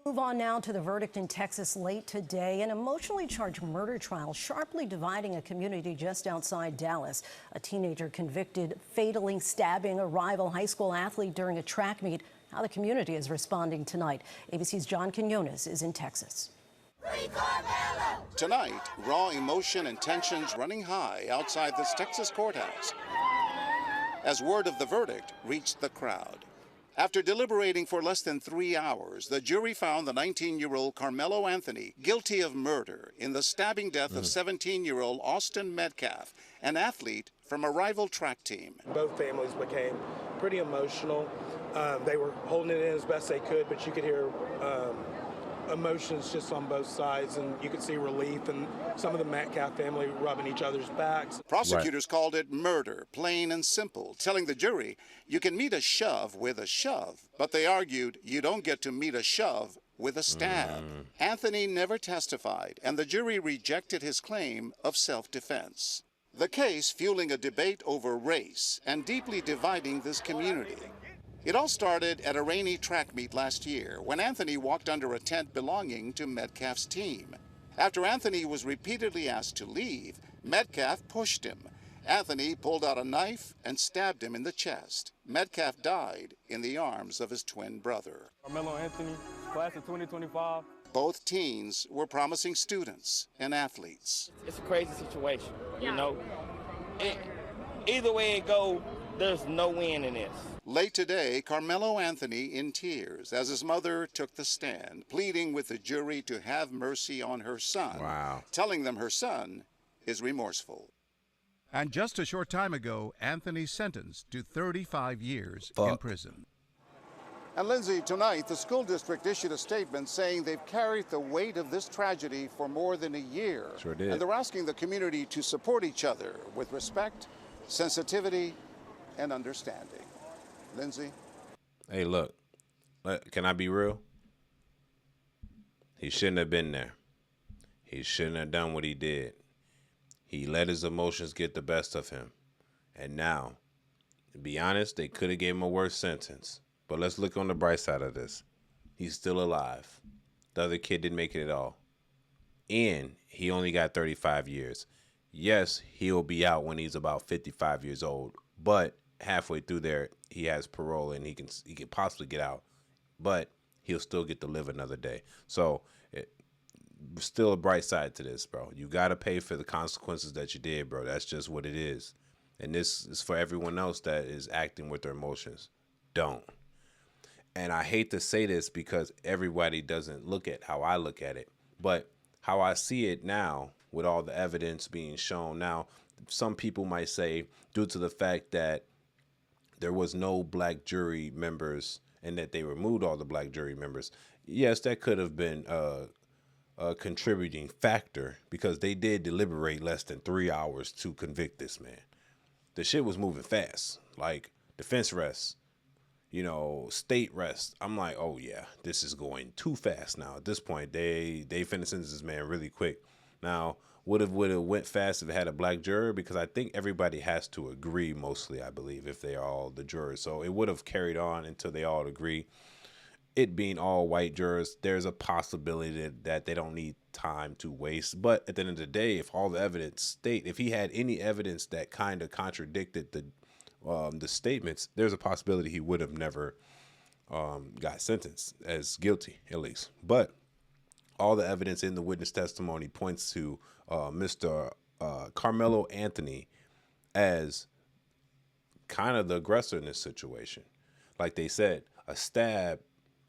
Move on now to the verdict in Texas late today. An emotionally charged murder trial sharply dividing a community just outside Dallas. A teenager convicted fatally stabbing a rival high school athlete during a track meet. How the community is responding tonight. ABC's John Quinones is in Texas. Free Karmelo! Tonight, raw emotion and tensions running high outside this Texas courthouse as word of the verdict reached the crowd. After deliberating for less than 3 hours, the jury found the 19-year-old Karmelo Anthony guilty of murder in the stabbing death of 17-year-old Austin Metcalf, an athlete from a rival track team. Both families became pretty emotional. They were holding it in as best they could, but you could hear emotions just on both sides, and you could see relief and some of the Metcalf family rubbing each other's backs. Prosecutors called it murder, plain and simple, telling the jury you can meet a shove with a shove, but they argued you don't get to meet a shove with a stab. Anthony never testified, and the jury rejected his claim of self-defense. The case fueling a debate over race and deeply dividing this community. It all started at a rainy track meet last year when Anthony walked under a tent belonging to Metcalf's team. After Anthony was repeatedly asked to leave, Metcalf pushed him. Anthony pulled out a knife and stabbed him in the chest. Metcalf died in the arms of his twin brother. Karmelo Anthony, class of 2025. Both teens were promising students and athletes. It's a crazy situation, you know. Either way it go, there's no win in this. Late today, Karmelo Anthony in tears as his mother took the stand, pleading with the jury to have mercy on her son, telling them her son is remorseful. And just a short time ago, Anthony sentenced to 35 years in prison. And Lindsay, tonight the school district issued a statement saying they've carried the weight of this tragedy for more than a year. Sure did. And they're asking the community to support each other with respect, sensitivity, and understanding. Lindsay? Hey, look, can I be real? He shouldn't have been there. He shouldn't have done what he did. He let his emotions get the best of him. And now, to be honest, they could have gave him a worse sentence. But let's look on the bright side of this. He's still alive. The other kid didn't make it at all. And he only got 35 years. Yes, he'll be out when he's about 55 years old. But halfway through there, he has parole and he can possibly get out. But he'll still get to live another day. So still a bright side to this, bro. You got to pay for the consequences that you did, bro. That's just what it is. And this is for everyone else that is acting with their emotions. Don't. And I hate to say this because everybody doesn't look at how I look at it. But how I see it now, with all the evidence being shown now, some people might say due to the fact that there was no black jury members and that they removed all the black jury members. Yes, that could have been a contributing factor because they did deliberate less than 3 hours to convict this man. The shit was moving fast, like defense rests, state rest. I'm like, oh yeah, this is going too fast now. At this point, they finna sentence this man really quick. Now, would have went fast if it had a black juror, because I think everybody has to agree mostly, I believe, if they are all the jurors. So it would have carried on until they all agree. It being all white jurors, there's a possibility that they don't need time to waste. But at the end of the day, if all the evidence if he had any evidence that kind of contradicted the statements, there's a possibility he would have never got sentenced as guilty, at least. But all the evidence in the witness testimony points to Mr. Karmelo Anthony as kind of the aggressor in this situation. Like they said, a stab,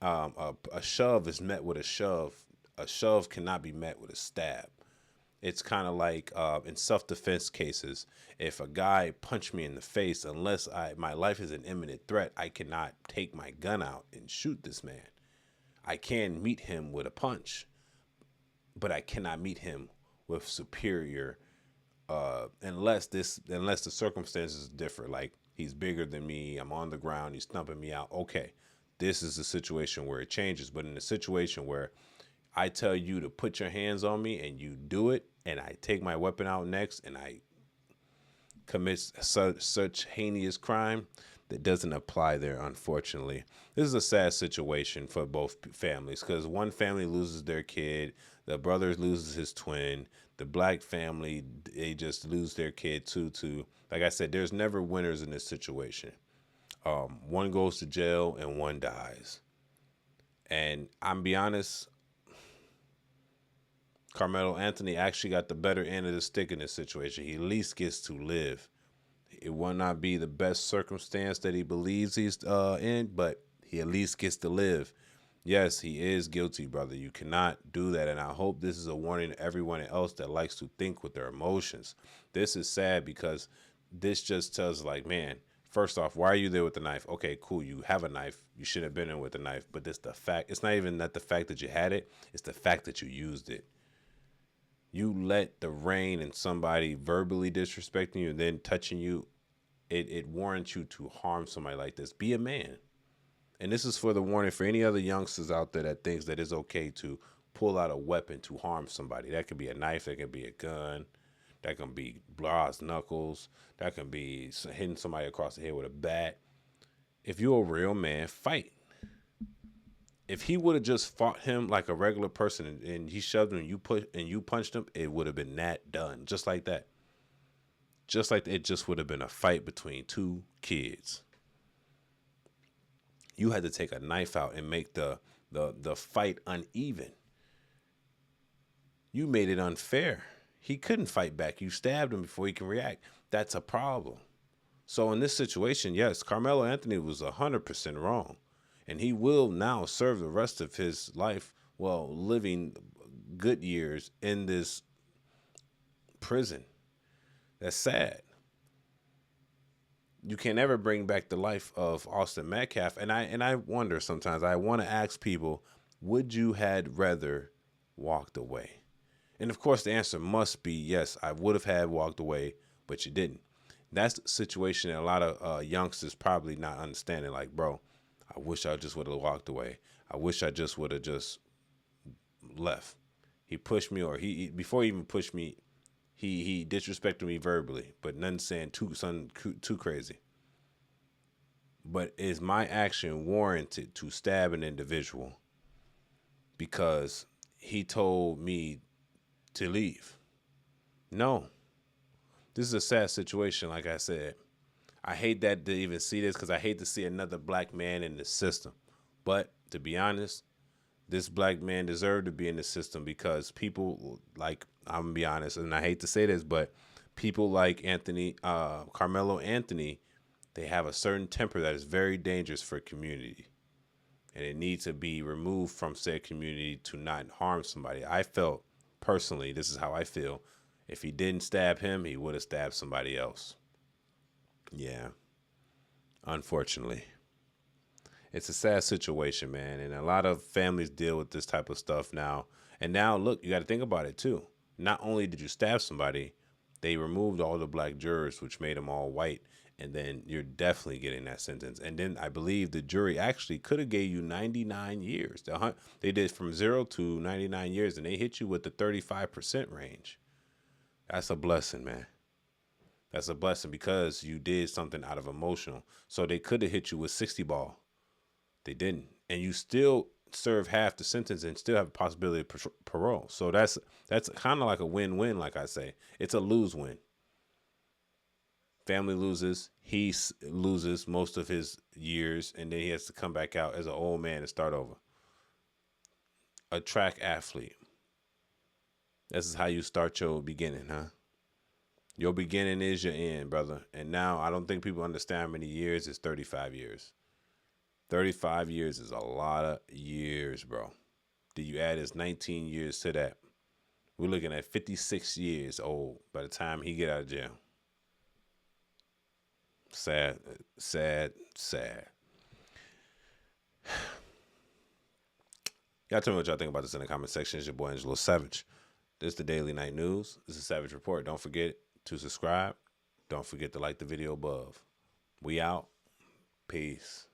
a shove is met with a shove. A shove cannot be met with a stab. It's kind of like in self-defense cases, if a guy punched me in the face, unless my life is an imminent threat, I cannot take my gun out and shoot this man. I can meet him with a punch, but I cannot meet him with superior, unless the circumstances differ. Like he's bigger than me, I'm on the ground, he's thumping me out. Okay, this is a situation where it changes. But in a situation where I tell you to put your hands on me and you do it, and I take my weapon out next and I commit such heinous crime, that doesn't apply there, unfortunately. This is a sad situation for both families because one family loses their kid, the brother loses his twin, the black family, they just lose their kid too. Like I said, there's never winners in this situation. One goes to jail and one dies. And I'm be honest, Carmelo Anthony actually got the better end of the stick in this situation. He at least gets to live. It will not be the best circumstance that he believes he's in, but he at least gets to live. Yes, he is guilty, brother. You cannot do that. And I hope this is a warning to everyone else that likes to think with their emotions. This is sad because this just tells like, man, first off, why are you there with the knife? Okay, cool. You have a knife. You shouldn't have been in with the knife. But this the fact. It's not even that the fact that you had it. It's the fact that you used it. You let the rain and somebody verbally disrespecting you and then touching you, it warrants you to harm somebody like this. Be a man. And this is for the warning for any other youngsters out there that thinks that it's okay to pull out a weapon to harm somebody. That could be a knife, that could be a gun, that can be brass knuckles, that can be hitting somebody across the head with a bat. If you're a real man, fight. If he would have just fought him like a regular person and he shoved him and you punched him, it would have been that done. Just like that. Just like it just would have been a fight between two kids. You had to take a knife out and make the fight uneven. You made it unfair. He couldn't fight back. You stabbed him before he can react. That's a problem. So in this situation, yes, Carmelo Anthony was 100% wrong. And he will now serve the rest of his life, well, living good years in this prison. That's sad. You can never bring back the life of Austin Metcalf. And I wonder sometimes, I want to ask people, would you had rather walked away? And of course, the answer must be yes, I would have had walked away, but you didn't. That's the situation that a lot of youngsters probably not understanding. Like, bro, I wish I just would have walked away. I wish I just would have just left. He pushed me, or he before he even pushed me, he disrespected me verbally, but nothing saying too crazy. But is my action warranted to stab an individual because he told me to leave? No. This is a sad situation, like I said. I hate that to even see this because I hate to see another black man in the system. But to be honest, this black man deserved to be in the system because people like, I'm going to be honest, and I hate to say this, but people like Carmelo Anthony, they have a certain temper that is very dangerous for a community. And it needs to be removed from said community to not harm somebody. I felt personally, this is how I feel, if he didn't stab him, he would have stabbed somebody else. Yeah, unfortunately. It's a sad situation, man. And a lot of families deal with this type of stuff now. And now, look, you got to think about it, too. Not only did you stab somebody, they removed all the black jurors, which made them all white. And then you're definitely getting that sentence. And then I believe the jury actually could have gave you 99 years. They did from 0 to 99 years, and they hit you with the 35% range. That's a blessing, man. That's a blessing because you did something out of emotional. So they could have hit you with 60 ball. They didn't. And you still serve half the sentence and still have a possibility of parole. So that's kind of like a win-win, like I say. It's a lose-win. Family loses. He loses most of his years, and then he has to come back out as an old man and start over. A track athlete. This is how you start your beginning, huh? Your beginning is your end, brother. And now I don't think people understand how many years is 35 years. 35 years is a lot of years, bro. Did you add his 19 years to that? We're looking at 56 years old by the time he get out of jail. Sad, sad, sad. Y'all tell me what y'all think about this in the comment section. It's your boy Angelo Savage. This is the Daily Night News. This is Savage Report. Don't forget to subscribe. Don't forget to like the video above. We out. Peace.